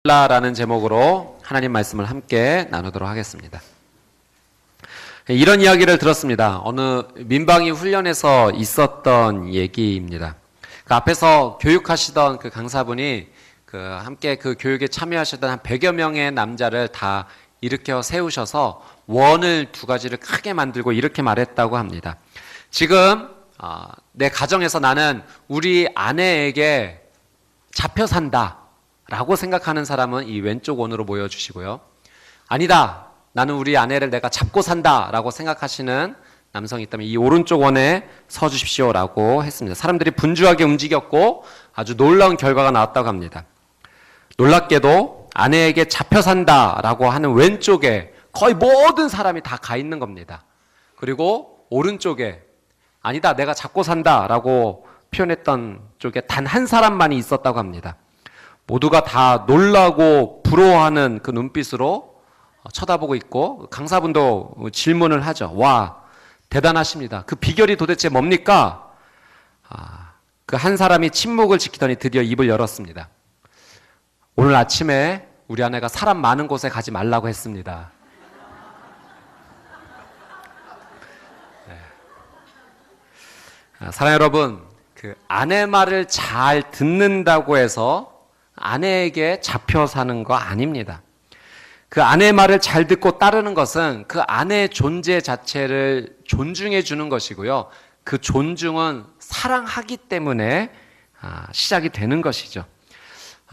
라는 제목으로 하나님 말씀을 함께 나누도록 하겠습니다. 이런 이야기를 들었습니다. 어느 민방위 훈련에서 있었던 얘기입니다. 그 앞에서 교육하시던 그 강사분이 함께 그 교육에 참여하시던 한 100여 명의 남자를 다 일으켜 세우셔서 원을 두 가지를 크게 만들고 이렇게 말했다고 합니다. 지금 내 가정에서 나는 우리 아내에게 잡혀 산다 라고 생각하는 사람은 이 왼쪽 원으로 모여주시고요. 아니다, 나는 우리 아내를 내가 잡고 산다 라고 생각하시는 남성이 있다면 이 오른쪽 원에 서주십시오 라고 했습니다. 사람들이 분주하게 움직였고 아주 놀라운 결과가 나왔다고 합니다. 놀랍게도 아내에게 잡혀 산다 라고 하는 왼쪽에 거의 모든 사람이 다 가 있는 겁니다. 그리고 오른쪽에 아니다, 내가 잡고 산다 라고 표현했던 쪽에 단 한 사람만이 있었다고 합니다. 모두가 다 놀라고 부러워하는 그 눈빛으로 쳐다보고 있고, 강사분도 질문을 하죠. 와, 대단하십니다. 그 비결이 도대체 뭡니까? 그 한 사람이 침묵을 지키더니 드디어 입을 열었습니다. 오늘 아침에 우리 아내가 사람 많은 곳에 가지 말라고 했습니다. 네. 사랑하는 여러분, 그 아내 말을 잘 듣는다고 해서 아내에게 잡혀 사는 거 아닙니다. 그 아내의 말을 잘 듣고 따르는 것은 그 아내의 존재 자체를 존중해 주는 것이고요. 그 존중은 사랑하기 때문에 시작이 되는 것이죠.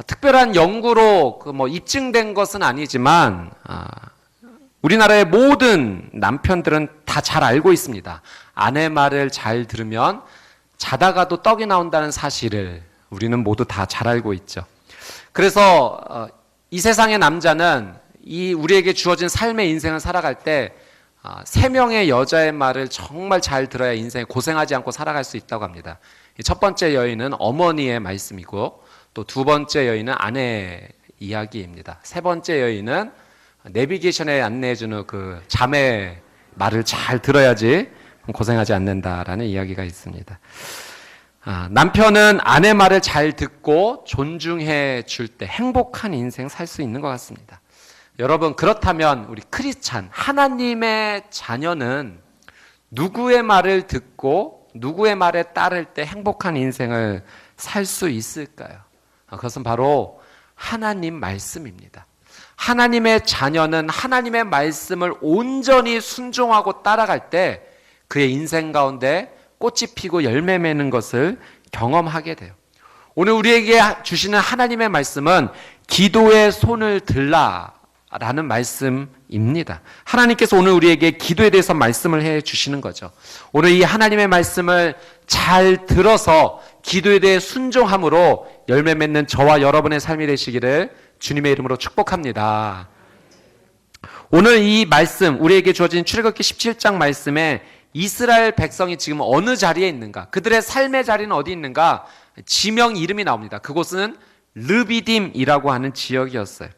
특별한 연구로 입증된 것은 아니지만 우리나라의 모든 남편들은 다 잘 알고 있습니다. 아내 말을 잘 들으면 자다가도 떡이 나온다는 사실을 우리는 모두 다 잘 알고 있죠. 그래서 이 세상의 남자는 이 우리에게 주어진 삶의 인생을 살아갈 때 3명의 여자의 말을 정말 잘 들어야 인생에 고생하지 않고 살아갈 수 있다고 합니다. 첫 번째 여인은 어머니의 말씀이고, 또 두 번째 여인은 아내의 이야기입니다. 세 번째 여인은 내비게이션에 안내해주는 그 자매의 말을 잘 들어야지 고생하지 않는다라는 이야기가 있습니다. 남편은 아내 말을 잘 듣고 존중해 줄 때 행복한 인생 살 수 있는 것 같습니다. 여러분, 그렇다면 우리 크리스찬, 하나님의 자녀는 누구의 말을 듣고 누구의 말에 따를 때 행복한 인생을 살 수 있을까요? 그것은 바로 하나님 말씀입니다. 하나님의 자녀는 하나님의 말씀을 온전히 순종하고 따라갈 때 그의 인생 가운데 꽃이 피고 열매 맺는 것을 경험하게 돼요. 오늘 우리에게 주시는 하나님의 말씀은 기도의 손을 들라라는 말씀입니다. 하나님께서 오늘 우리에게 기도에 대해서 말씀을 해 주시는 거죠. 오늘 이 하나님의 말씀을 잘 들어서 기도에 대해 순종함으로 열매 맺는 저와 여러분의 삶이 되시기를 주님의 이름으로 축복합니다. 오늘 이 말씀, 우리에게 주어진 출애굽기 17장 말씀에 이스라엘 백성이 지금 어느 자리에 있는가, 그들의 삶의 자리는 어디 있는가, 지명 이름이 나옵니다. 그곳은 르비딤이라고 하는 지역이었어요.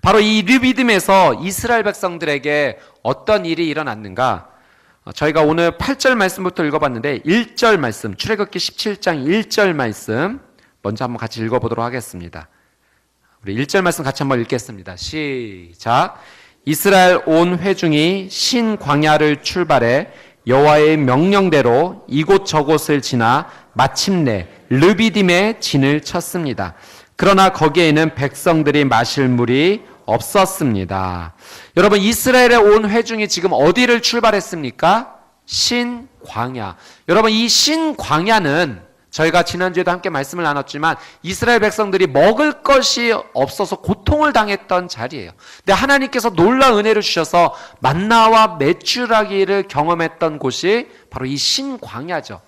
바로 이 르비딤에서 이스라엘 백성들에게 어떤 일이 일어났는가, 저희가 오늘 8절 말씀부터 읽어봤는데 1절 말씀, 출애굽기 17장 1절 말씀 먼저 한번 같이 읽어보도록 하겠습니다. 우리 1절 말씀 같이 한번 읽겠습니다. 시작. 이스라엘 온 회중이 신 광야를 출발해 여호와의 명령대로 이곳 저곳을 지나 마침내 르비딤에 진을 쳤습니다. 그러나 거기에는 백성들이 마실 물이 없었습니다. 여러분, 이스라엘의 온 회중이 지금 어디를 출발했습니까? 신광야. 여러분, 이 신광야는 저희가 지난주에도 함께 말씀을 나눴지만 이스라엘 백성들이 먹을 것이 없어서 고통을 당했던 자리예요. 근데 하나님께서 놀라운 은혜를 주셔서 만나와 메추라기를 경험했던 곳이 바로 이 신광야죠.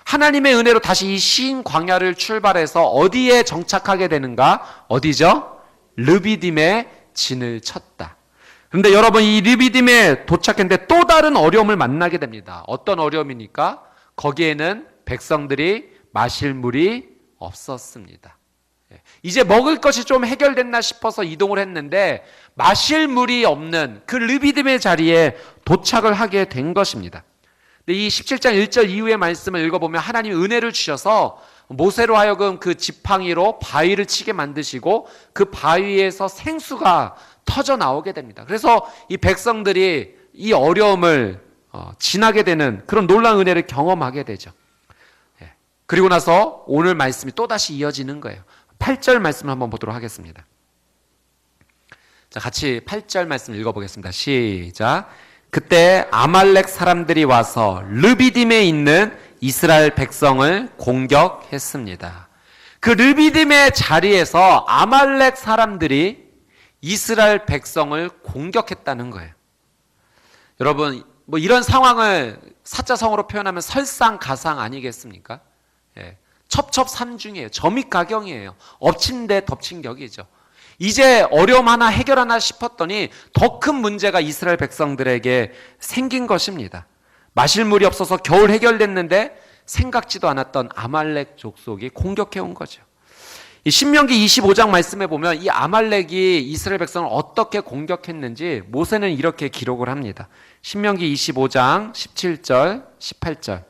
하나님의 은혜로 다시 이 신광야를 출발해서 어디에 정착하게 되는가? 어디죠? 르비딤에 진을 쳤다. 그런데 여러분, 이 르비딤에 도착했는데 또 다른 어려움을 만나게 됩니다. 어떤 어려움이니까? 거기에는 백성들이 마실 물이 없었습니다. 이제 먹을 것이 좀 해결됐나 싶어서 이동을 했는데 마실 물이 없는 그 르비딤의 자리에 도착을 하게 된 것입니다. 근데 이 17장 1절 이후의 말씀을 읽어보면 하나님이 은혜를 주셔서 모세로 하여금 그 지팡이로 바위를 치게 만드시고 그 바위에서 생수가 터져 나오게 됩니다. 그래서 이 백성들이 이 어려움을 지나게 되는 그런 놀라운 은혜를 경험하게 되죠. 그리고 나서 오늘 말씀이 또다시 이어지는 거예요. 8절 말씀을 한번 보도록 하겠습니다. 자, 같이 8절 말씀 읽어보겠습니다. 시작. 그때 아말렉 사람들이 와서 르비딤에 있는 이스라엘 백성을 공격했습니다. 그 르비딤의 자리에서 아말렉 사람들이 이스라엘 백성을 공격했다는 거예요. 여러분, 뭐 이런 상황을 사자성어로 표현하면 설상가상 아니겠습니까? 첩첩산중이에요. 점입가경이에요. 엎친 데 덮친 격이죠. 이제 어려움 하나 해결하나 싶었더니 더 큰 문제가 이스라엘 백성들에게 생긴 것입니다. 마실 물이 없어서 겨울 해결됐는데 생각지도 않았던 아말렉 족속이 공격해온 거죠. 이 신명기 25장 말씀에 보면 이 아말렉이 이스라엘 백성을 어떻게 공격했는지 모세는 이렇게 기록을 합니다. 신명기 25장 17절 18절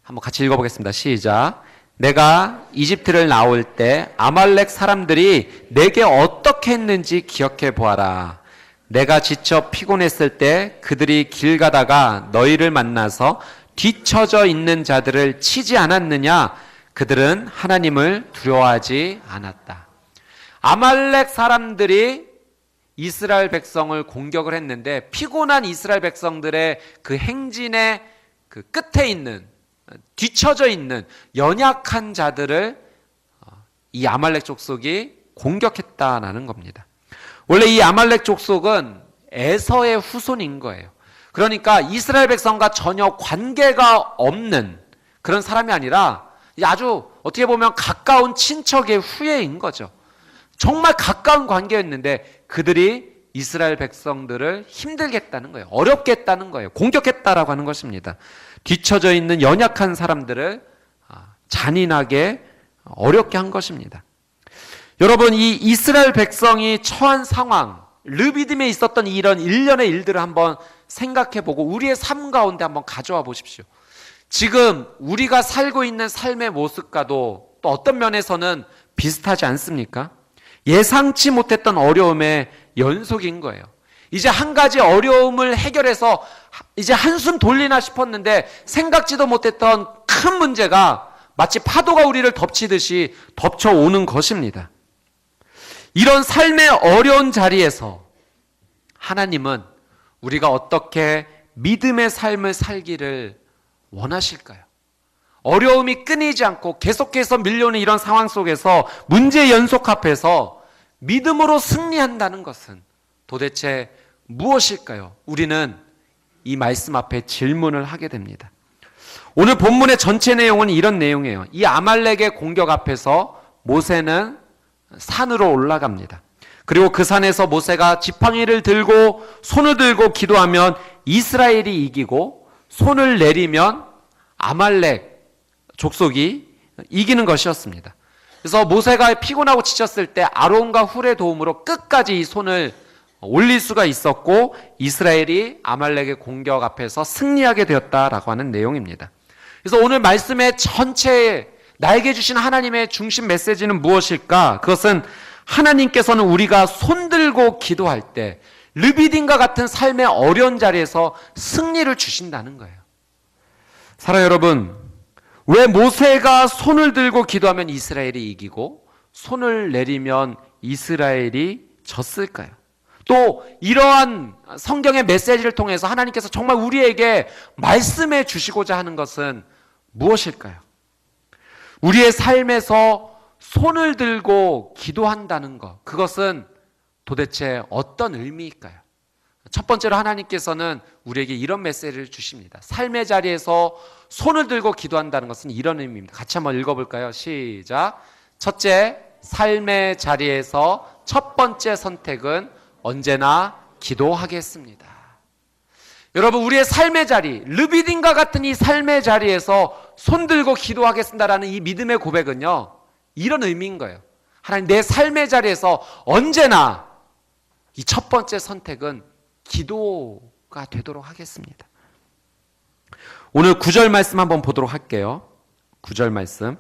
한번 같이 읽어보겠습니다. 시작. 내가 이집트를 나올 때 아말렉 사람들이 내게 어떻게 했는지 기억해 보아라. 내가 지쳐 피곤했을 때 그들이 길 가다가 너희를 만나서 뒤처져 있는 자들을 치지 않았느냐? 그들은 하나님을 두려워하지 않았다. 아말렉 사람들이 이스라엘 백성을 공격을 했는데 피곤한 이스라엘 백성들의 그 행진의 그 끝에 있는 뒤처져 있는 연약한 자들을 이 아말렉 족속이 공격했다라는 겁니다. 원래 이 아말렉 족속은 에서의 후손인 거예요. 그러니까 이스라엘 백성과 전혀 관계가 없는 그런 사람이 아니라 아주 어떻게 보면 가까운 친척의 후예인 거죠. 정말 가까운 관계였는데 그들이 이스라엘 백성들을 힘들게 했다는 거예요. 어렵게 했다는 거예요. 공격했다라고 하는 것입니다. 뒤처져 있는 연약한 사람들을 잔인하게 어렵게 한 것입니다. 여러분, 이 이스라엘 백성이 처한 상황, 르비딤에 있었던 이런 일련의 일들을 한번 생각해보고 우리의 삶 가운데 한번 가져와 보십시오. 지금 우리가 살고 있는 삶의 모습과도 또 어떤 면에서는 비슷하지 않습니까? 예상치 못했던 어려움의 연속인 거예요. 이제 한 가지 어려움을 해결해서 이제 한숨 돌리나 싶었는데 생각지도 못했던 큰 문제가 마치 파도가 우리를 덮치듯이 덮쳐오는 것입니다. 이런 삶의 어려운 자리에서 하나님은 우리가 어떻게 믿음의 삶을 살기를 원하실까요? 어려움이 끊이지 않고 계속해서 밀려오는 이런 상황 속에서 문제 연속 앞에서 믿음으로 승리한다는 것은 도대체 무엇일까요? 우리는 이 말씀 앞에 질문을 하게 됩니다. 오늘 본문의 전체 내용은 이런 내용이에요. 이 아말렉의 공격 앞에서 모세는 산으로 올라갑니다. 그리고 그 산에서 모세가 지팡이를 들고 손을 들고 기도하면 이스라엘이 이기고 손을 내리면 아말렉 족속이 이기는 것이었습니다. 그래서 모세가 피곤하고 지쳤을 때 아론과 훌의 도움으로 끝까지 이 손을 올릴 수가 있었고 이스라엘이 아말렉의 공격 앞에서 승리하게 되었다라고 하는 내용입니다. 그래서 오늘 말씀의 전체에 나에게 주신 하나님의 중심 메시지는 무엇일까? 그것은 하나님께서는 우리가 손들고 기도할 때 르비딤과 같은 삶의 어려운 자리에서 승리를 주신다는 거예요. 사랑하는 여러분, 왜 모세가 손을 들고 기도하면 이스라엘이 이기고 손을 내리면 이스라엘이 졌을까요? 또 이러한 성경의 메시지를 통해서 하나님께서 정말 우리에게 말씀해 주시고자 하는 것은 무엇일까요? 우리의 삶에서 손을 들고 기도한다는 것, 그것은 도대체 어떤 의미일까요? 첫 번째로 하나님께서는 우리에게 이런 메시지를 주십니다. 삶의 자리에서 손을 들고 기도한다는 것은 이런 의미입니다. 같이 한번 읽어볼까요? 시작. 첫째, 삶의 자리에서 첫 번째 선택은 언제나 기도하겠습니다. 여러분, 우리의 삶의 자리, 르비딤과 같은 이 삶의 자리에서 손 들고 기도하겠습니다라는 이 믿음의 고백은요, 이런 의미인 거예요. 하나님, 내 삶의 자리에서 언제나 이 첫 번째 선택은 기도가 되도록 하겠습니다. 오늘 9절 말씀 한번 보도록 할게요. 9절 말씀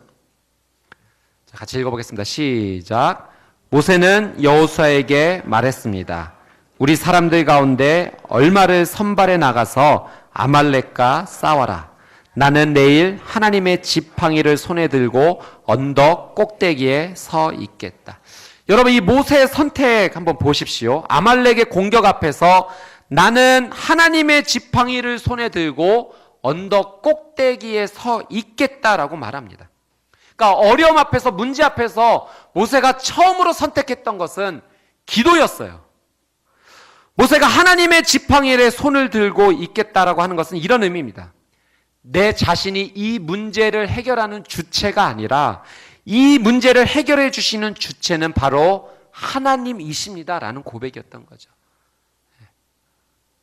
같이 읽어보겠습니다. 시작. 모세는 여호수아에게 말했습니다. 우리 사람들 가운데 얼마를 선발해 나가서 아말렉과 싸워라. 나는 내일 하나님의 지팡이를 손에 들고 언덕 꼭대기에 서 있겠다. 여러분, 이 모세의 선택 한번 보십시오. 아말렉의 공격 앞에서 나는 하나님의 지팡이를 손에 들고 언덕 꼭대기에 서 있겠다라고 말합니다. 그러니까 어려움 앞에서, 문제 앞에서 모세가 처음으로 선택했던 것은 기도였어요. 모세가 하나님의 지팡이에 손을 들고 있겠다라고 하는 것은 이런 의미입니다. 내 자신이 이 문제를 해결하는 주체가 아니라 이 문제를 해결해 주시는 주체는 바로 하나님이십니다라는 고백이었던 거죠.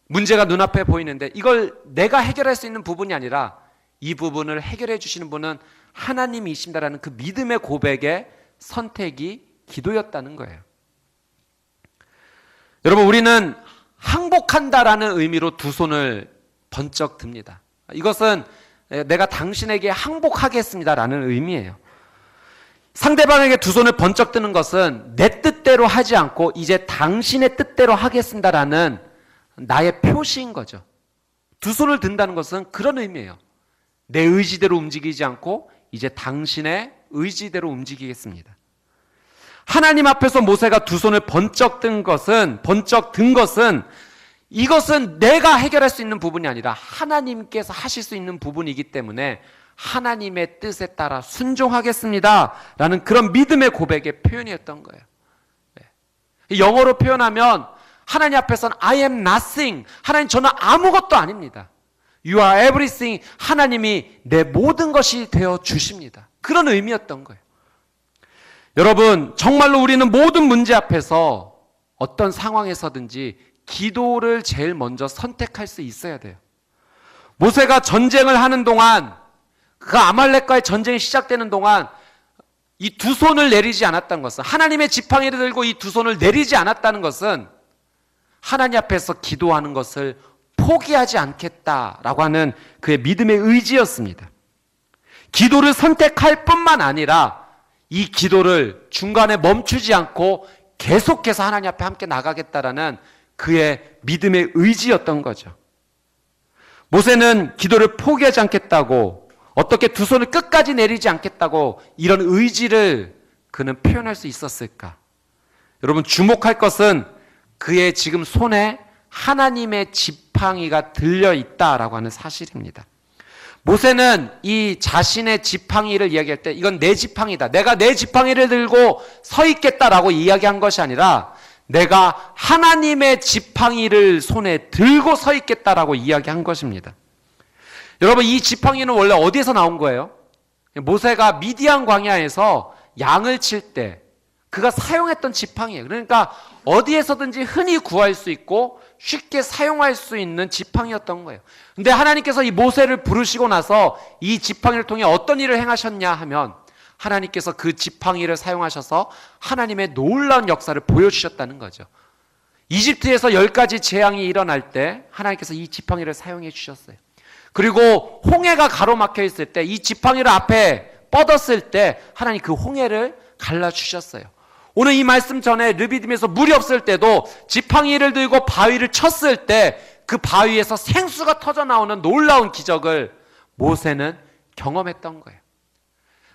문제가 눈앞에 보이는데 이걸 내가 해결할 수 있는 부분이 아니라 이 부분을 해결해 주시는 분은 하나님이십니다라는 그 믿음의 고백의 선택이 기도였다는 거예요. 여러분, 우리는 항복한다라는 의미로 두 손을 번쩍 듭니다. 이것은 내가 당신에게 항복하겠습니다라는 의미예요. 상대방에게 두 손을 번쩍 드는 것은 내 뜻대로 하지 않고 이제 당신의 뜻대로 하겠습니다라는 나의 표시인 거죠. 두 손을 든다는 것은 그런 의미예요. 내 의지대로 움직이지 않고 이제 당신의 의지대로 움직이겠습니다. 하나님 앞에서 모세가 두 손을 번쩍 든 것은 이것은 내가 해결할 수 있는 부분이 아니라 하나님께서 하실 수 있는 부분이기 때문에 하나님의 뜻에 따라 순종하겠습니다 라는 그런 믿음의 고백의 표현이었던 거예요. 영어로 표현하면 하나님 앞에서는 I am nothing, 하나님 저는 아무것도 아닙니다. You are everything, 하나님이 내 모든 것이 되어 주십니다. 그런 의미였던 거예요. 여러분, 정말로 우리는 모든 문제 앞에서 어떤 상황에서든지 기도를 제일 먼저 선택할 수 있어야 돼요. 모세가 전쟁을 하는 동안, 그 아말렉과의 전쟁이 시작되는 동안 이 두 손을 내리지 않았다는 것은, 하나님의 지팡이를 들고 이 두 손을 내리지 않았다는 것은 하나님 앞에서 기도하는 것을 포기하지 않겠다라고 하는 그의 믿음의 의지였습니다. 기도를 선택할 뿐만 아니라 이 기도를 중간에 멈추지 않고 계속해서 하나님 앞에 함께 나가겠다라는 그의 믿음의 의지였던 거죠. 모세는 기도를 포기하지 않겠다고, 어떻게 두 손을 끝까지 내리지 않겠다고 이런 의지를 그는 표현할 수 있었을까? 여러분, 주목할 것은 그의 지금 손에 하나님의 지팡이가 들려 있다라고 하는 사실입니다. 모세는 이 자신의 지팡이를 이야기할 때 이건 내 지팡이다, 내가 내 지팡이를 들고 서 있겠다라고 이야기한 것이 아니라 내가 하나님의 지팡이를 손에 들고 서 있겠다라고 이야기한 것입니다. 여러분, 이 지팡이는 원래 어디에서 나온 거예요? 모세가 미디안 광야에서 양을 칠 때 그가 사용했던 지팡이에요. 그러니까 어디에서든지 흔히 구할 수 있고 쉽게 사용할 수 있는 지팡이였던 거예요. 근데 하나님께서 이 모세를 부르시고 나서 이 지팡이를 통해 어떤 일을 행하셨냐 하면 하나님께서 그 지팡이를 사용하셔서 하나님의 놀라운 역사를 보여주셨다는 거죠. 이집트에서 10가지 재앙이 일어날 때 하나님께서 이 지팡이를 사용해 주셨어요. 그리고 홍해가 가로막혀 있을 때 이 지팡이를 앞에 뻗었을 때 하나님 그 홍해를 갈라주셨어요. 오늘 이 말씀 전에 르비딤에서 물이 없을 때도 지팡이를 들고 바위를 쳤을 때 그 바위에서 생수가 터져 나오는 놀라운 기적을 모세는 경험했던 거예요.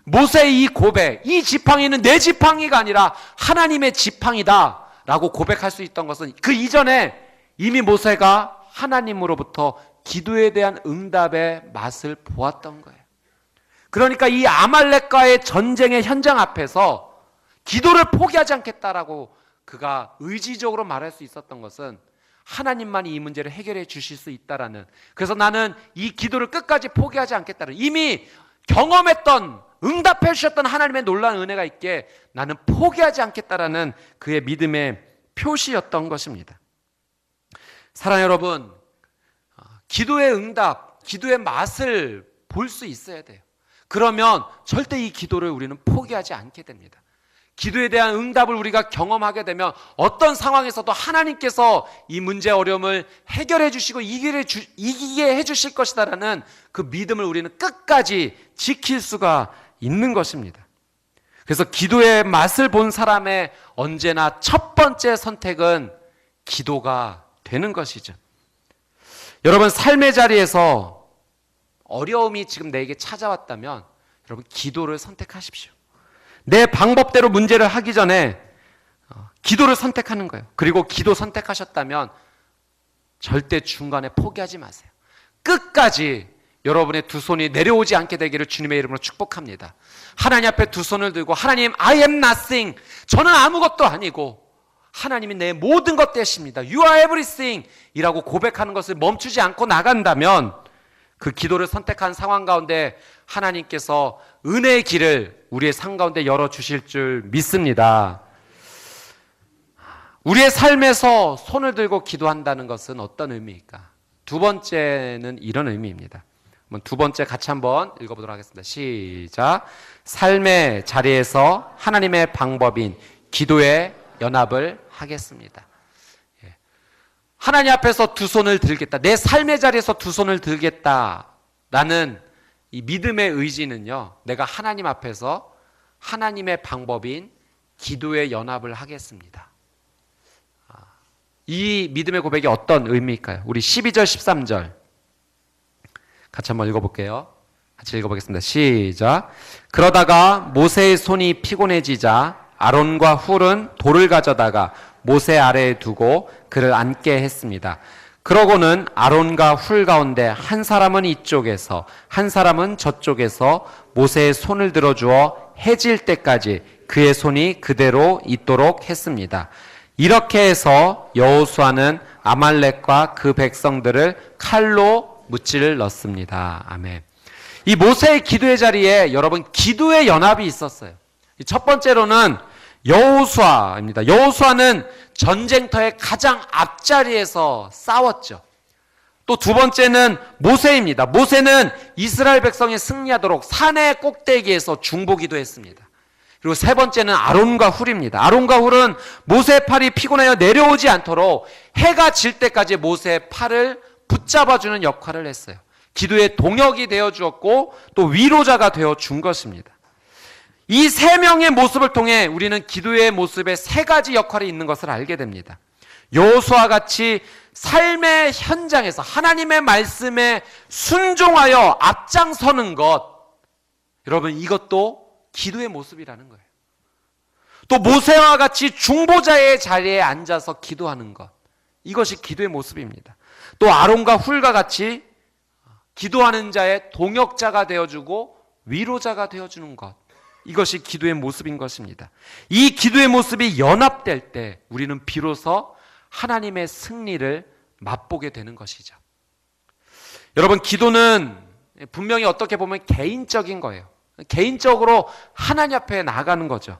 모세의 이 고백, 이 지팡이는 내 지팡이가 아니라 하나님의 지팡이다 라고 고백할 수 있던 것은 그 이전에 이미 모세가 하나님으로부터 기도에 대한 응답의 맛을 보았던 거예요. 그러니까 이 아말렉과의 전쟁의 현장 앞에서 기도를 포기하지 않겠다라고 그가 의지적으로 말할 수 있었던 것은 하나님만이 이 문제를 해결해 주실 수 있다라는, 그래서 나는 이 기도를 끝까지 포기하지 않겠다는, 이미 경험했던, 응답해 주셨던 하나님의 놀라운 은혜가 있기에 나는 포기하지 않겠다라는 그의 믿음의 표시였던 것입니다. 사랑하는 여러분, 기도의 응답, 기도의 맛을 볼 수 있어야 돼요. 그러면 절대 이 기도를 우리는 포기하지 않게 됩니다. 기도에 대한 응답을 우리가 경험하게 되면 어떤 상황에서도 하나님께서 이 문제 어려움을 해결해 주시고 이기게 해 주실 것이다라는 그 믿음을 우리는 끝까지 지킬 수가 있는 것입니다. 그래서 기도의 맛을 본 사람의 언제나 첫 번째 선택은 기도가 되는 것이죠. 여러분, 삶의 자리에서 어려움이 지금 내게 찾아왔다면 여러분, 기도를 선택하십시오. 내 방법대로 문제를 하기 전에 기도를 선택하는 거예요. 그리고 기도 선택하셨다면 절대 중간에 포기하지 마세요. 끝까지 여러분의 두 손이 내려오지 않게 되기를 주님의 이름으로 축복합니다. 하나님 앞에 두 손을 들고, 하나님, I am nothing. 저는 아무것도 아니고 하나님이 내 모든 것 되십니다. You are everything 이라고 고백하는 것을 멈추지 않고 나간다면 그 기도를 선택한 상황 가운데 하나님께서 은혜의 길을 우리의 삶 가운데 열어주실 줄 믿습니다. 우리의 삶에서 손을 들고 기도한다는 것은 어떤 의미일까? 두 번째는 이런 의미입니다. 두 번째 같이 한번 읽어보도록 하겠습니다. 시작. 삶의 자리에서 하나님의 방법인 기도의 연합을 하겠습니다. 하나님 앞에서 두 손을 들겠다. 내 삶의 자리에서 두 손을 들겠다라는 이 믿음의 의지는요, 내가 하나님 앞에서 하나님의 방법인 기도의 연합을 하겠습니다. 이 믿음의 고백이 어떤 의미일까요? 우리 12절, 13절 같이 한번 읽어볼게요. 같이 읽어보겠습니다. 시작. 그러다가 모세의 손이 피곤해지자 아론과 훌은 돌을 가져다가 모세 아래에 두고 그를 앉게 했습니다. 그러고는 아론과 훌 가운데 한 사람은 이쪽에서 한 사람은 저쪽에서 모세의 손을 들어주어 해질 때까지 그의 손이 그대로 있도록 했습니다. 이렇게 해서 여호수아는 아말렉과 그 백성들을 칼로 무찌를 넣습니다. 아멘. 이 모세의 기도의 자리에 여러분 기도의 연합이 있었어요. 첫 번째로는 여호수아입니다. 여호수아는 전쟁터의 가장 앞자리에서 싸웠죠. 또 두 번째는 모세입니다. 모세는 이스라엘 백성이 승리하도록 산의 꼭대기에서 중보기도 했습니다. 그리고 세 번째는 아론과 훌입니다. 아론과 훌은 모세의 팔이 피곤하여 내려오지 않도록 해가 질 때까지 모세의 팔을 붙잡아주는 역할을 했어요. 기도의 동역이 되어 주었고 또 위로자가 되어 준 것입니다. 이 세 명의 모습을 통해 우리는 기도의 모습에 세 가지 역할이 있는 것을 알게 됩니다. 여호수아와 같이 삶의 현장에서 하나님의 말씀에 순종하여 앞장서는 것, 여러분 이것도 기도의 모습이라는 거예요. 또 모세와 같이 중보자의 자리에 앉아서 기도하는 것, 이것이 기도의 모습입니다. 또 아론과 훌과 같이 기도하는 자의 동역자가 되어주고 위로자가 되어주는 것, 이것이 기도의 모습인 것입니다. 이 기도의 모습이 연합될 때 우리는 비로소 하나님의 승리를 맛보게 되는 것이죠. 여러분, 기도는 분명히 어떻게 보면 개인적인 거예요. 개인적으로 하나님 앞에 나가는 거죠.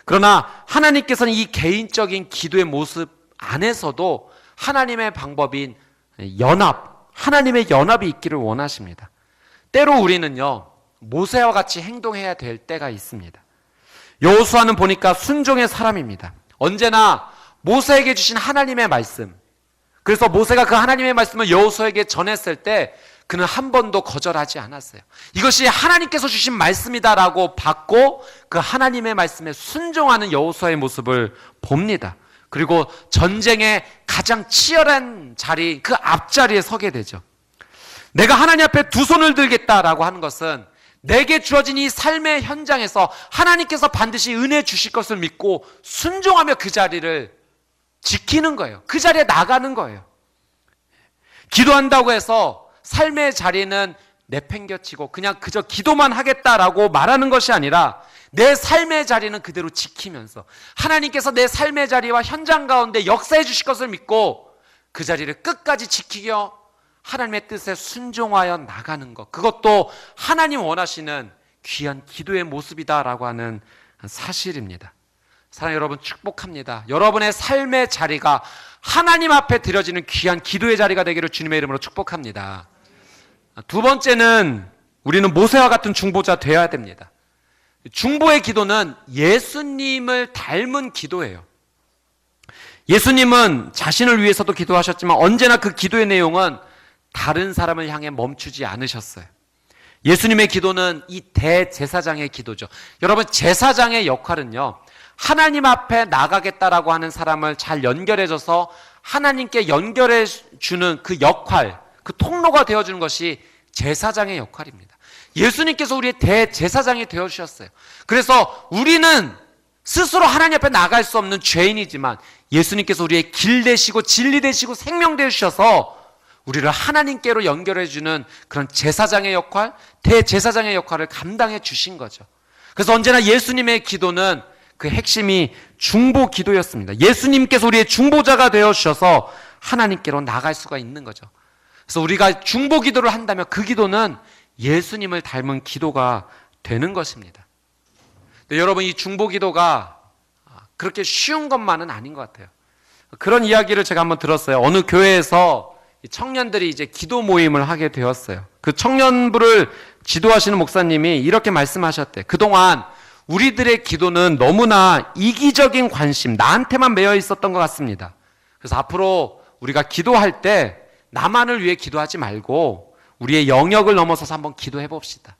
그러나 하나님께서는 이 개인적인 기도의 모습 안에서도 하나님의 방법인 연합, 하나님의 연합이 있기를 원하십니다. 때로 우리는요, 모세와 같이 행동해야 될 때가 있습니다. 여호수아는 보니까 순종의 사람입니다. 언제나 모세에게 주신 하나님의 말씀, 그래서 모세가 그 하나님의 말씀을 여호수아에게 전했을 때 그는 한 번도 거절하지 않았어요. 이것이 하나님께서 주신 말씀이다라고 받고 그 하나님의 말씀에 순종하는 여호수아의 모습을 봅니다. 그리고 전쟁의 가장 치열한 자리, 그 앞자리에 서게 되죠. 내가 하나님 앞에 두 손을 들겠다라고 하는 것은 내게 주어진 이 삶의 현장에서 하나님께서 반드시 은혜 주실 것을 믿고 순종하며 그 자리를 지키는 거예요. 그 자리에 나가는 거예요. 기도한다고 해서 삶의 자리는 내팽겨치고 그냥 그저 기도만 하겠다라고 말하는 것이 아니라 내 삶의 자리는 그대로 지키면서 하나님께서 내 삶의 자리와 현장 가운데 역사해 주실 것을 믿고 그 자리를 끝까지 지키며 하나님의 뜻에 순종하여 나가는 것, 그것도 하나님 원하시는 귀한 기도의 모습이다라고 하는 사실입니다. 사랑하는 여러분, 축복합니다. 여러분의 삶의 자리가 하나님 앞에 드려지는 귀한 기도의 자리가 되기를 주님의 이름으로 축복합니다. 두 번째는 우리는 모세와 같은 중보자 되어야 됩니다. 중보의 기도는 예수님을 닮은 기도예요. 예수님은 자신을 위해서도 기도하셨지만 언제나 그 기도의 내용은 다른 사람을 향해 멈추지 않으셨어요. 예수님의 기도는 이 대제사장의 기도죠. 여러분, 제사장의 역할은요, 하나님 앞에 나가겠다라고 하는 사람을 잘 연결해줘서 하나님께 연결해 주는 그 역할, 그 통로가 되어주는 것이 제사장의 역할입니다. 예수님께서 우리의 대제사장이 되어주셨어요. 그래서 우리는 스스로 하나님 앞에 나갈 수 없는 죄인이지만 예수님께서 우리의 길 되시고 진리 되시고 생명 되주셔서 우리를 하나님께로 연결해주는 그런 제사장의 역할, 대제사장의 역할을 감당해 주신 거죠. 그래서 언제나 예수님의 기도는 그 핵심이 중보 기도였습니다. 예수님께서 우리의 중보자가 되어주셔서 하나님께로 나갈 수가 있는 거죠. 그래서 우리가 중보 기도를 한다면 그 기도는 예수님을 닮은 기도가 되는 것입니다. 근데 여러분, 이 중보 기도가 그렇게 쉬운 것만은 아닌 것 같아요. 그런 이야기를 제가 한번 들었어요. 어느 교회에서 청년들이 이제 기도 모임을 하게 되었어요. 그 청년부를 지도하시는 목사님이 이렇게 말씀하셨대. 그동안 우리들의 기도는 너무나 이기적인 관심, 나한테만 매여 있었던 것 같습니다. 그래서 앞으로 우리가 기도할 때 나만을 위해 기도하지 말고 우리의 영역을 넘어서서 한번 기도해 봅시다.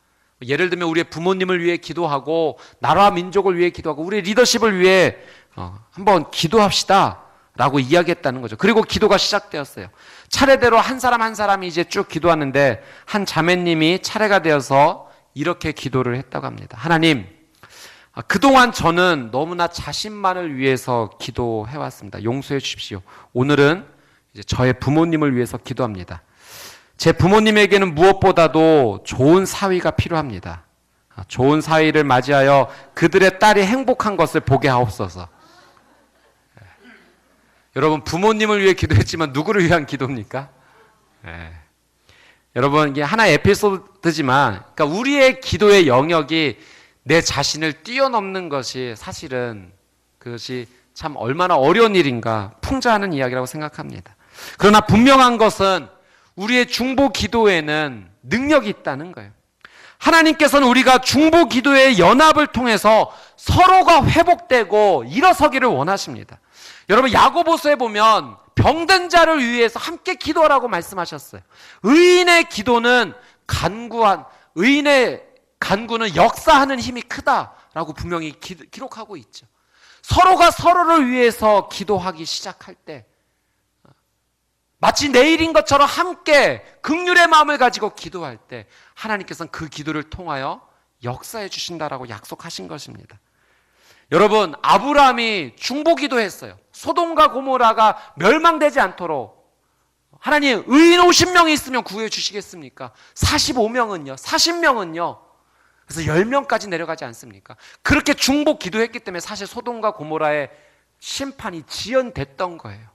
예를 들면 우리의 부모님을 위해 기도하고 나라와 민족을 위해 기도하고 우리의 리더십을 위해 한번 기도합시다 라고 이야기했다는 거죠. 그리고 기도가 시작되었어요. 차례대로 한 사람 한 사람이 이제 쭉 기도하는데 한 자매님이 차례가 되어서 이렇게 기도를 했다고 합니다. 하나님, 그동안 저는 너무나 자신만을 위해서 기도해왔습니다. 용서해 주십시오. 오늘은 이제 저의 부모님을 위해서 기도합니다. 제 부모님에게는 무엇보다도 좋은 사위가 필요합니다. 좋은 사위를 맞이하여 그들의 딸이 행복한 것을 보게 하옵소서. 여러분, 부모님을 위해 기도했지만 누구를 위한 기도입니까? 여러분, 이게 하나의 에피소드지만, 그러니까 우리의 기도의 영역이 내 자신을 뛰어넘는 것이 사실은 그것이 참 얼마나 어려운 일인가 풍자하는 이야기라고 생각합니다. 그러나 분명한 것은 우리의 중보 기도에는 능력이 있다는 거예요. 하나님께서는 우리가 중보 기도의 연합을 통해서 서로가 회복되고 일어서기를 원하십니다. 여러분, 야고보서에 보면 병든 자를 위해서 함께 기도하라고 말씀하셨어요. 의인의 기도는 의인의 간구는 역사하는 힘이 크다라고 분명히 기록하고 있죠. 서로가 서로를 위해서 기도하기 시작할 때 마치 내일인 것처럼 함께 긍휼의 마음을 가지고 기도할 때 하나님께서는 그 기도를 통하여 역사해 주신다라고 약속하신 것입니다. 여러분, 아브라함이 중보 기도했어요. 소돔과 고모라가 멸망되지 않도록 하나님, 의인 50명이 있으면 구해 주시겠습니까? 45명은요? 40명은요? 그래서 10명까지 내려가지 않습니까? 그렇게 중보 기도했기 때문에 사실 소돔과 고모라의 심판이 지연됐던 거예요.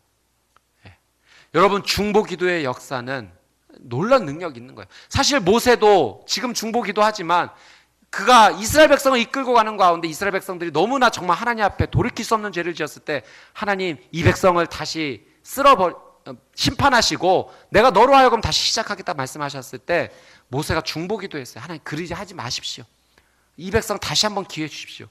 여러분, 중보 기도의 역사는 놀라운 능력이 있는 거예요. 사실 모세도 지금 중보 기도하지만 그가 이스라엘 백성을 이끌고 가는 가운데 이스라엘 백성들이 너무나 정말 하나님 앞에 돌이킬 수 없는 죄를 지었을 때 하나님, 이 백성을 다시 심판하시고 내가 너로 하여금 다시 시작하겠다 말씀하셨을 때 모세가 중보 기도했어요. 하나님, 그러지 하지 마십시오. 이 백성 다시 한번 기회 주십시오.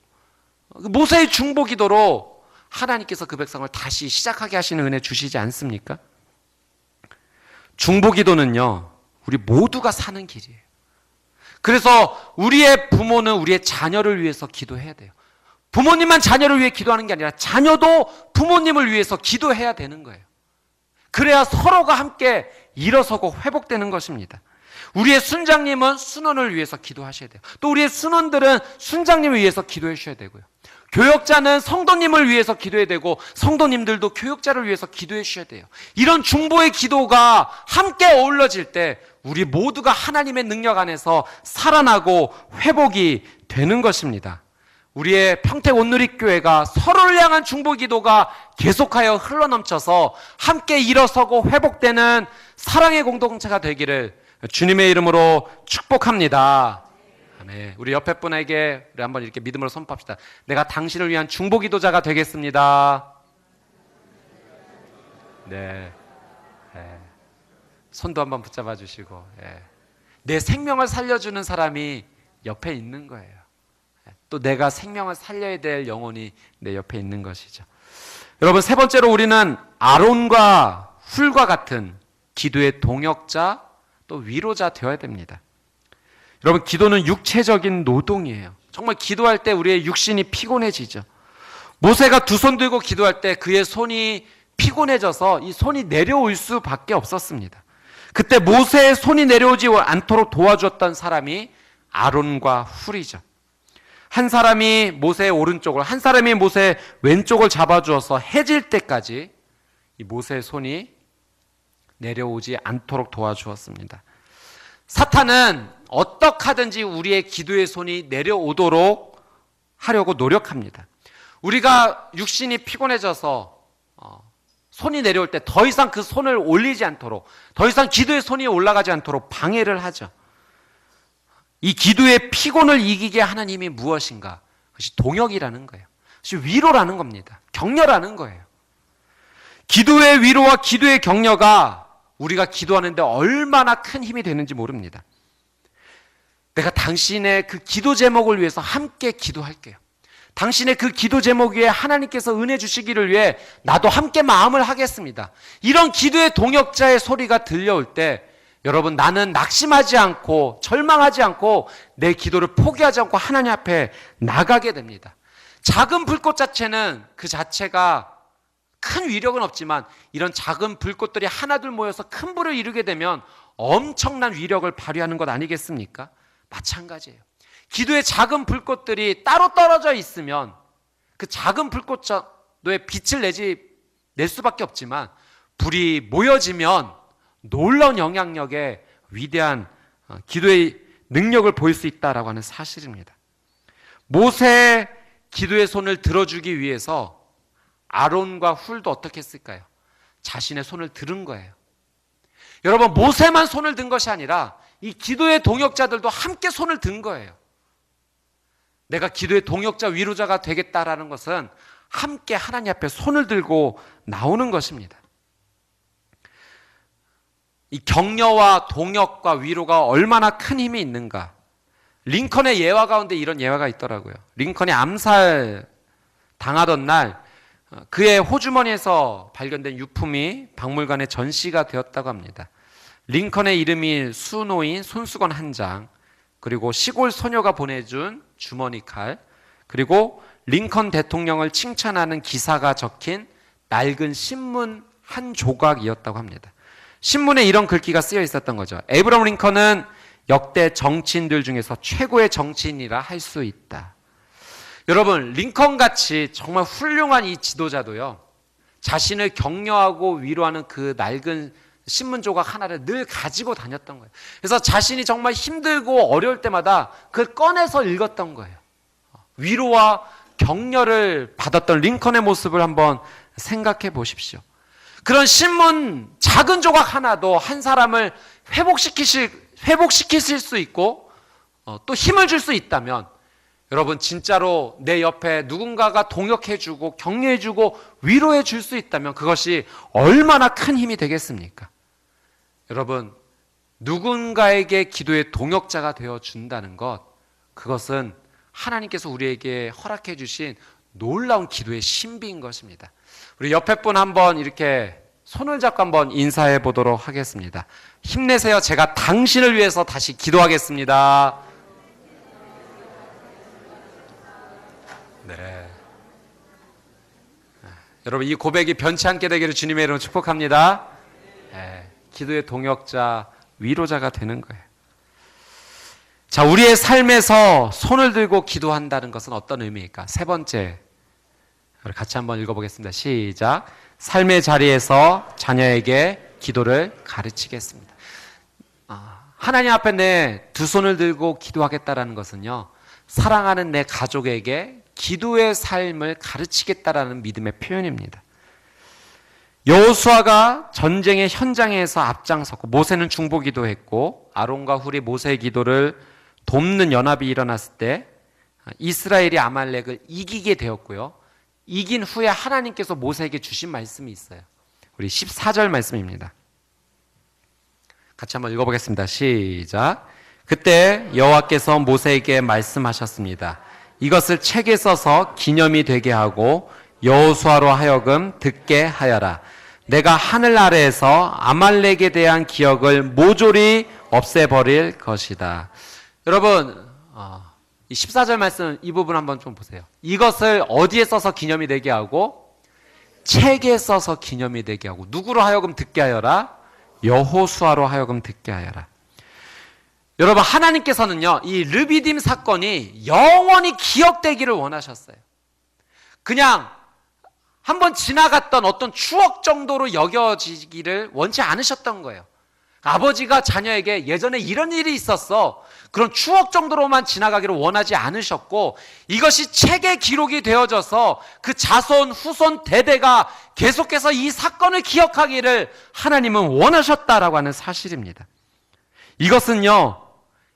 모세의 중보 기도로 하나님께서 그 백성을 다시 시작하게 하시는 은혜 주시지 않습니까? 중보 기도는요, 우리 모두가 사는 길이에요. 그래서 우리의 부모는 우리의 자녀를 위해서 기도해야 돼요. 부모님만 자녀를 위해 기도하는 게 아니라 자녀도 부모님을 위해서 기도해야 되는 거예요. 그래야 서로가 함께 일어서고 회복되는 것입니다. 우리의 순장님은 순원을 위해서 기도하셔야 돼요. 또 우리의 순원들은 순장님을 위해서 기도해 주셔야 되고요. 교역자는 성도님을 위해서 기도해야 되고 성도님들도 교역자를 위해서 기도해 주셔야 돼요. 이런 중보의 기도가 함께 어우러질 때 우리 모두가 하나님의 능력 안에서 살아나고 회복이 되는 것입니다. 우리의 평택 온누리교회가 서로를 향한 중보 기도가 계속하여 흘러넘쳐서 함께 일어서고 회복되는 사랑의 공동체가 되기를 주님의 이름으로 축복합니다. 아멘. 우리 옆에 분에게 우리 한번 이렇게 믿음으로 선포합시다. 내가 당신을 위한 중보 기도자가 되겠습니다. 네. 손도 한번 붙잡아 주시고, 내 생명을 살려주는 사람이 옆에 있는 거예요. 또 내가 생명을 살려야 될 영혼이 내 옆에 있는 것이죠. 여러분, 세 번째로 우리는 아론과 훌과 같은 기도의 동역자 또 위로자 되어야 됩니다. 여러분, 기도는 육체적인 노동이에요. 정말 기도할 때 우리의 육신이 피곤해지죠. 모세가 두 손 들고 기도할 때 그의 손이 피곤해져서 이 손이 내려올 수밖에 없었습니다. 그때 모세의 손이 내려오지 않도록 도와주었던 사람이 아론과 훌이죠. 한 사람이 모세의 오른쪽을, 한 사람이 모세의 왼쪽을 잡아주어서 해질 때까지 이 모세의 손이 내려오지 않도록 도와주었습니다. 사탄은 어떻게 하든지 우리의 기도의 손이 내려오도록 하려고 노력합니다. 우리가 육신이 피곤해져서 손이 내려올 때 더 이상 그 손을 올리지 않도록, 더 이상 기도의 손이 올라가지 않도록 방해를 하죠. 이 기도의 피곤을 이기게 하는 힘이 무엇인가? 그것이 동역이라는 거예요. 그것이 위로라는 겁니다. 격려라는 거예요. 기도의 위로와 기도의 격려가 우리가 기도하는데 얼마나 큰 힘이 되는지 모릅니다. 내가 당신의 그 기도 제목을 위해서 함께 기도할게요. 당신의 그 기도 제목 위에 하나님께서 은혜 주시기를 위해 나도 함께 마음을 하겠습니다. 이런 기도의 동역자의 소리가 들려올 때 여러분, 나는 낙심하지 않고 절망하지 않고 내 기도를 포기하지 않고 하나님 앞에 나가게 됩니다. 작은 불꽃 자체는 그 자체가 큰 위력은 없지만 이런 작은 불꽃들이 하나둘 모여서 큰 불을 이루게 되면 엄청난 위력을 발휘하는 것 아니겠습니까? 마찬가지예요. 기도의 작은 불꽃들이 따로 떨어져 있으면 그 작은 불꽃의 빛을 낼 수밖에 없지만 불이 모여지면 놀라운 영향력의 위대한 기도의 능력을 보일 수 있다라고 하는 사실입니다. 모세의 기도의 손을 들어주기 위해서 아론과 훌도 어떻게 했을까요? 자신의 손을 들은 거예요. 여러분, 모세만 손을 든 것이 아니라 이 기도의 동역자들도 함께 손을 든 거예요. 내가 기도의 동역자, 위로자가 되겠다라는 것은 함께 하나님 앞에 손을 들고 나오는 것입니다. 이 격려와 동역과 위로가 얼마나 큰 힘이 있는가. 링컨의 예화 가운데 이런 예화가 있더라고요. 링컨이 암살 당하던 날 그의 호주머니에서 발견된 유품이 박물관에 전시가 되었다고 합니다. 링컨의 이름이 수놓인 손수건 한 장, 그리고 시골 소녀가 보내준 주머니 칼, 그리고 링컨 대통령을 칭찬하는 기사가 적힌 낡은 신문 한 조각이었다고 합니다. 신문에 이런 글귀가 쓰여 있었던 거죠. 에이브러함 링컨은 역대 정치인들 중에서 최고의 정치인이라 할 수 있다. 여러분, 링컨같이 정말 훌륭한 이 지도자도요, 자신을 격려하고 위로하는 그 낡은 신문 조각 하나를 늘 가지고 다녔던 거예요. 그래서 자신이 정말 힘들고 어려울 때마다 그걸 꺼내서 읽었던 거예요. 위로와 격려를 받았던 링컨의 모습을 한번 생각해 보십시오. 그런 신문 작은 조각 하나도 한 사람을 회복시키실 수 있고 또 힘을 줄 수 있다면, 여러분, 진짜로 내 옆에 누군가가 동역해주고 격려해주고 위로해 줄 수 있다면 그것이 얼마나 큰 힘이 되겠습니까? 여러분, 누군가에게 기도의 동역자가 되어준다는 것, 그것은 하나님께서 우리에게 허락해 주신 놀라운 기도의 신비인 것입니다. 우리 옆에 분 한번 이렇게 손을 잡고 한번 인사해 보도록 하겠습니다. 힘내세요. 제가 당신을 위해서 다시 기도하겠습니다. 네. 여러분, 이 고백이 변치 않게 되기를 주님의 이름으로 축복합니다. 네. 기도의 동역자, 위로자가 되는 거예요. 자, 우리의 삶에서 손을 들고 기도한다는 것은 어떤 의미일까? 세 번째, 같이 한번 읽어보겠습니다. 시작. 삶의 자리에서 자녀에게 기도를 가르치겠습니다. 하나님 앞에 내 두 손을 들고 기도하겠다라는 것은요, 사랑하는 내 가족에게 기도의 삶을 가르치겠다라는 믿음의 표현입니다. 여호수아가 전쟁의 현장에서 앞장섰고, 모세는 중보기도했고, 아론과 훌이 모세의 기도를 돕는 연합이 일어났을 때 이스라엘이 아말렉을 이기게 되었고요. 이긴 후에 하나님께서 모세에게 주신 말씀이 있어요. 우리 14절 말씀입니다. 같이 한번 읽어보겠습니다. 시작. 그때 여호와께서 모세에게 말씀하셨습니다. 이것을 책에 써서 기념이 되게 하고 여호수아로 하여금 듣게 하여라. 내가 하늘 아래에서 아말렉에 대한 기억을 모조리 없애버릴 것이다. 여러분, 이 14절 말씀 이 부분 한번 좀 보세요. 이것을 어디에 써서 기념이 되게 하고 책에 써서 기념이 되게 하고 누구로 하여금 듣게 하여라? 여호수아로 하여금 듣게 하여라. 여러분, 하나님께서는요, 이 르비딤 사건이 영원히 기억되기를 원하셨어요. 그냥 한번 지나갔던 어떤 추억 정도로 여겨지기를 원치 않으셨던 거예요. 아버지가 자녀에게 예전에 이런 일이 있었어, 그런 추억 정도로만 지나가기를 원하지 않으셨고, 이것이 책에 기록이 되어져서 그 자손 후손 대대가 계속해서 이 사건을 기억하기를 하나님은 원하셨다라고 하는 사실입니다. 이것은요,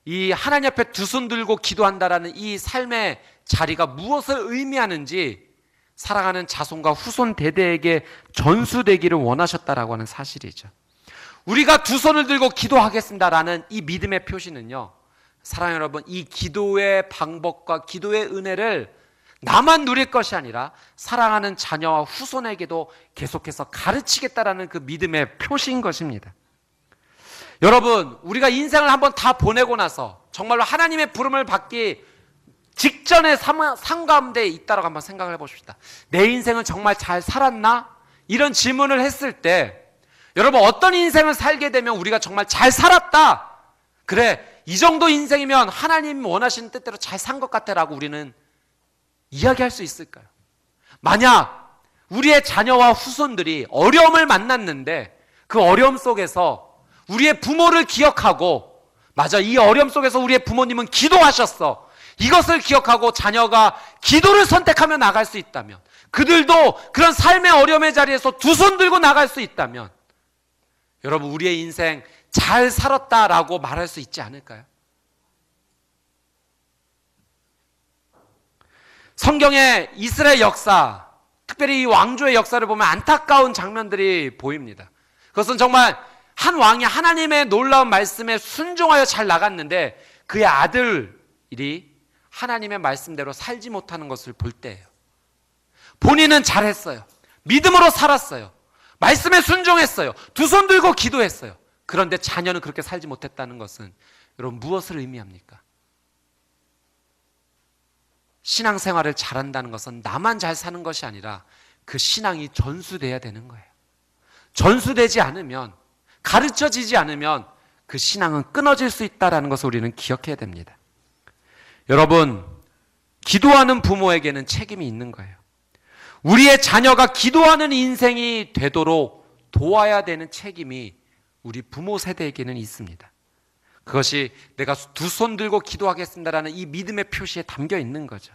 이 하나님 앞에 두 손 들고 기도한다라는 이 삶의 자리가 무엇을 의미하는지 사랑하는 자손과 후손 대대에게 전수되기를 원하셨다라고 하는 사실이죠. 우리가 두 손을 들고 기도하겠습니다라는 이 믿음의 표시는요, 사랑하는 여러분, 이 기도의 방법과 기도의 은혜를 나만 누릴 것이 아니라 사랑하는 자녀와 후손에게도 계속해서 가르치겠다라는 그 믿음의 표시인 것입니다. 여러분, 우리가 인생을 한번 다 보내고 나서 정말로 하나님의 부름을 받기 직전의 삶 가운데 있다라고 한번 생각을 해보십시다. 내 인생은 정말 잘 살았나? 이런 질문을 했을 때 여러분, 어떤 인생을 살게 되면 우리가 정말 잘 살았다, 그래, 이 정도 인생이면 하나님 원하시는 뜻대로 잘 산 것 같아라고 우리는 이야기할 수 있을까요? 만약 우리의 자녀와 후손들이 어려움을 만났는데 그 어려움 속에서 우리의 부모를 기억하고, 맞아, 이 어려움 속에서 우리의 부모님은 기도하셨어, 이것을 기억하고 자녀가 기도를 선택하며 나갈 수 있다면, 그들도 그런 삶의 어려움의 자리에서 두 손 들고 나갈 수 있다면, 여러분, 우리의 인생 잘 살았다라고 말할 수 있지 않을까요? 성경의 이스라엘 역사, 특별히 이 왕조의 역사를 보면 안타까운 장면들이 보입니다. 그것은 정말 한 왕이 하나님의 놀라운 말씀에 순종하여 잘 나갔는데 그의 아들이 하나님의 말씀대로 살지 못하는 것을 볼 때예요. 본인은 잘했어요. 믿음으로 살았어요. 말씀에 순종했어요. 두 손 들고 기도했어요. 그런데 자녀는 그렇게 살지 못했다는 것은 여러분 무엇을 의미합니까? 신앙생활을 잘한다는 것은 나만 잘 사는 것이 아니라 그 신앙이 전수돼야 되는 거예요. 전수되지 않으면, 가르쳐지지 않으면 그 신앙은 끊어질 수 있다는 것을 우리는 기억해야 됩니다. 여러분, 기도하는 부모에게는 책임이 있는 거예요. 우리의 자녀가 기도하는 인생이 되도록 도와야 되는 책임이 우리 부모 세대에게는 있습니다. 그것이 내가 두 손 들고 기도하겠습니다라는 이 믿음의 표시에 담겨 있는 거죠.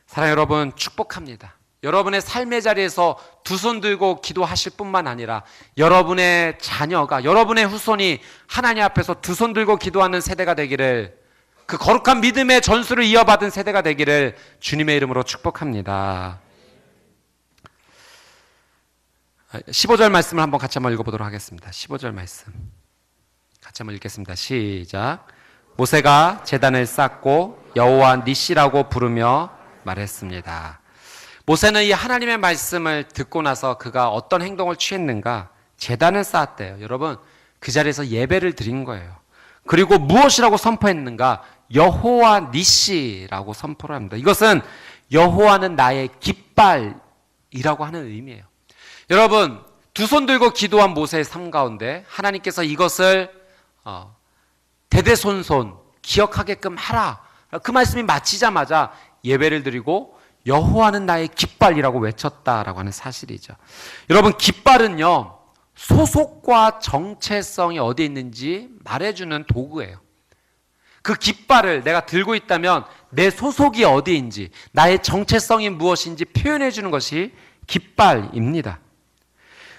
사랑하는 여러분, 축복합니다. 여러분의 삶의 자리에서 두 손 들고 기도하실 뿐만 아니라 여러분의 자녀가, 여러분의 후손이 하나님 앞에서 두 손 들고 기도하는 세대가 되기를, 그 거룩한 믿음의 전수를 이어받은 세대가 되기를 주님의 이름으로 축복합니다. 15절 말씀을 한번 같이 한번 읽어보도록 하겠습니다. 15절 말씀 같이 한번 읽겠습니다. 시작. 모세가 제단을 쌓고 여호와 니시라고 부르며 말했습니다. 모세는 이 하나님의 말씀을 듣고 나서 그가 어떤 행동을 취했는가? 제단을 쌓았대요. 여러분, 그 자리에서 예배를 드린 거예요. 그리고 무엇이라고 선포했는가? 여호와 니시라고 선포를 합니다. 이것은 여호와는 나의 깃발이라고 하는 의미예요. 여러분, 두 손 들고 기도한 모세의 삶 가운데 하나님께서 이것을 대대손손 기억하게끔 하라, 그 말씀이 마치자마자 예배를 드리고 여호와는 나의 깃발이라고 외쳤다라고 하는 사실이죠. 여러분, 깃발은요, 소속과 정체성이 어디에 있는지 말해주는 도구예요. 그 깃발을 내가 들고 있다면 내 소속이 어디인지, 나의 정체성이 무엇인지 표현해 주는 것이 깃발입니다.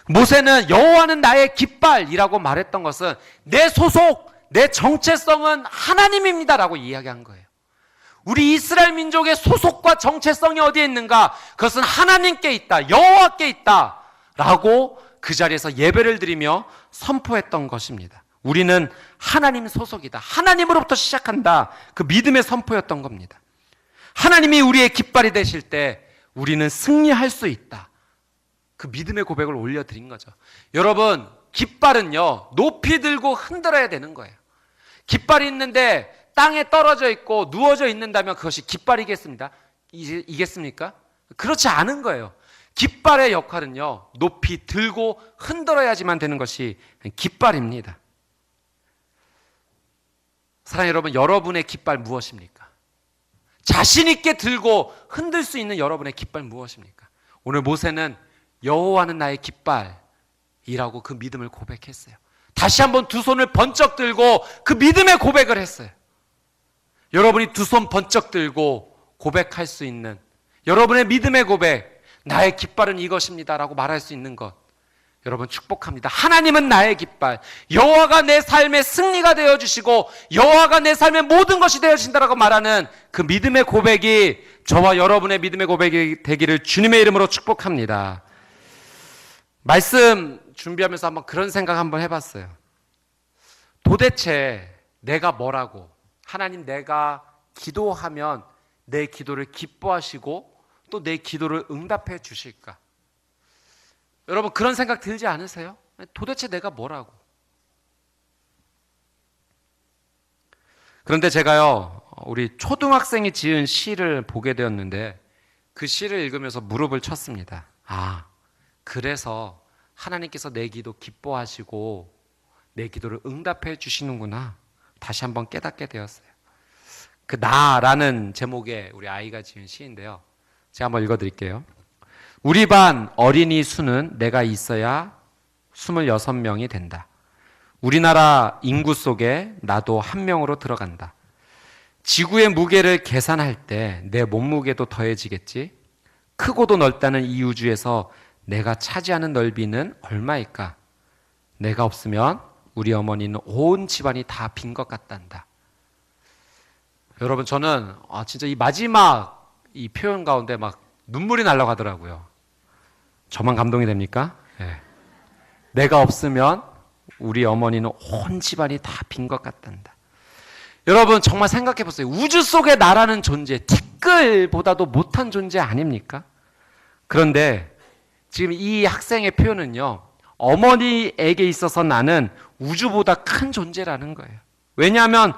모세는 여호와는 나의 깃발이라고 말했던 것은 내 소속, 내 정체성은 하나님입니다라고 이야기한 거예요. 우리 이스라엘 민족의 소속과 정체성이 어디에 있는가? 그것은 하나님께 있다, 여호와께 있다 라고 그 자리에서 예배를 드리며 선포했던 것입니다. 우리는 하나님 소속이다, 하나님으로부터 시작한다, 그 믿음의 선포였던 겁니다. 하나님이 우리의 깃발이 되실 때 우리는 승리할 수 있다, 그 믿음의 고백을 올려드린 거죠. 여러분, 깃발은요, 높이 들고 흔들어야 되는 거예요. 깃발이 있는데 땅에 떨어져 있고 누워져 있는다면 그것이 깃발이겠습니다. 이겠습니까? 그렇지 않은 거예요. 깃발의 역할은요, 높이 들고 흔들어야지만 되는 것이 깃발입니다. 사랑하는 여러분, 여러분의 깃발 무엇입니까? 자신 있게 들고 흔들 수 있는 여러분의 깃발 무엇입니까? 오늘 모세는 여호와는 나의 깃발이라고 그 믿음을 고백했어요. 다시 한번 두 손을 번쩍 들고 그 믿음의 고백을 했어요. 여러분이 두 손 번쩍 들고 고백할 수 있는 여러분의 믿음의 고백, 나의 깃발은 이것입니다라고 말할 수 있는 것, 여러분 축복합니다. 하나님은 나의 깃발, 여호와가 내 삶의 승리가 되어주시고 여호와가 내 삶의 모든 것이 되어주신다라고 말하는 그 믿음의 고백이 저와 여러분의 믿음의 고백이 되기를 주님의 이름으로 축복합니다. 말씀 준비하면서 한번 그런 생각 한번 해봤어요. 도대체 내가 뭐라고, 하나님 내가 기도하면 내 기도를 기뻐하시고 또 내 기도를 응답해 주실까? 여러분 그런 생각 들지 않으세요? 도대체 내가 뭐라고? 그런데 제가요, 우리 초등학생이 지은 시를 보게 되었는데 그 시를 읽으면서 무릎을 쳤습니다. 아, 그래서 하나님께서 내 기도 기뻐하시고 내 기도를 응답해 주시는구나. 다시 한번 깨닫게 되었어요. 그 나라는 제목의 우리 아이가 지은 시인데요. 제가 한번 읽어드릴게요. 우리 반 어린이 수는 내가 있어야 26명이 된다. 우리나라 인구 속에 나도 한 명으로 들어간다. 지구의 무게를 계산할 때 내 몸무게도 더해지겠지. 크고도 넓다는 이 우주에서 내가 차지하는 넓이는 얼마일까? 내가 없으면 우리 어머니는 온 집안이 다 빈 것 같단다. 여러분 저는 진짜 이 마지막 이 표현 가운데 막 눈물이 날아가더라고요. 저만 감동이 됩니까? 네. 내가 없으면 우리 어머니는 온 집안이 다 빈 것 같단다. 여러분 정말 생각해 보세요. 우주 속에 나라는 존재, 티끌보다도 못한 존재 아닙니까? 그런데 지금 이 학생의 표현은요, 어머니에게 있어서 나는 우주보다 큰 존재라는 거예요. 왜냐하면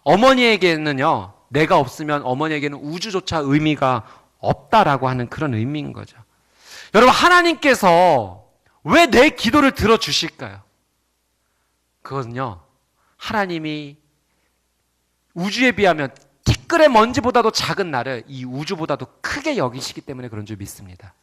어머니에게는요, 내가 없으면 어머니에게는 우주조차 의미가 없다라고 하는 그런 의미인 거죠. 여러분 하나님께서 왜 내 기도를 들어주실까요? 그것은요, 하나님이 우주에 비하면 티끌의 먼지보다도 작은 나를 이 우주보다도 크게 여기시기 때문에 그런 줄 믿습니다.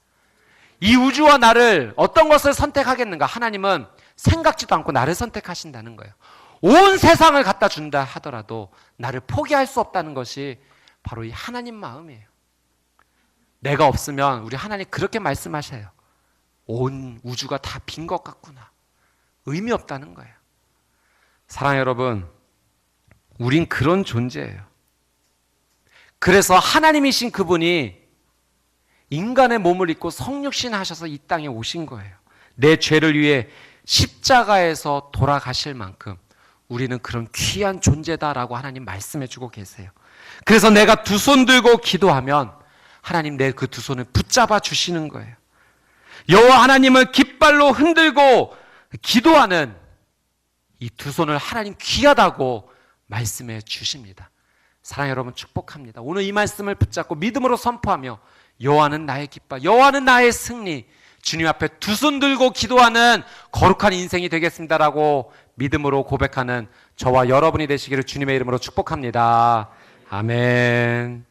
이 우주와 나를 어떤 것을 선택하겠는가? 하나님은 생각지도 않고 나를 선택하신다는 거예요. 온 세상을 갖다 준다 하더라도 나를 포기할 수 없다는 것이 바로 이 하나님 마음이에요. 내가 없으면 우리 하나님 그렇게 말씀하셔요. 온 우주가 다 빈 것 같구나. 의미 없다는 거예요. 사랑하는 여러분, 우린 그런 존재예요. 그래서 하나님이신 그분이 인간의 몸을 입고 성육신 하셔서 이 땅에 오신 거예요. 내 죄를 위해 십자가에서 돌아가실 만큼 우리는 그런 귀한 존재다라고 하나님 말씀해 주고 계세요. 그래서 내가 두 손 들고 기도하면 하나님 내 그 두 손을 붙잡아 주시는 거예요. 여호와 하나님을 깃발로 흔들고 기도하는 이 두 손을 하나님 귀하다고 말씀해 주십니다. 사랑하는 여러분 축복합니다. 오늘 이 말씀을 붙잡고 믿음으로 선포하며 여호와는 나의 깃발, 여호와는 나의 승리, 주님 앞에 두 손 들고 기도하는 거룩한 인생이 되겠습니다라고 믿음으로 고백하는 저와 여러분이 되시기를 주님의 이름으로 축복합니다. 아멘.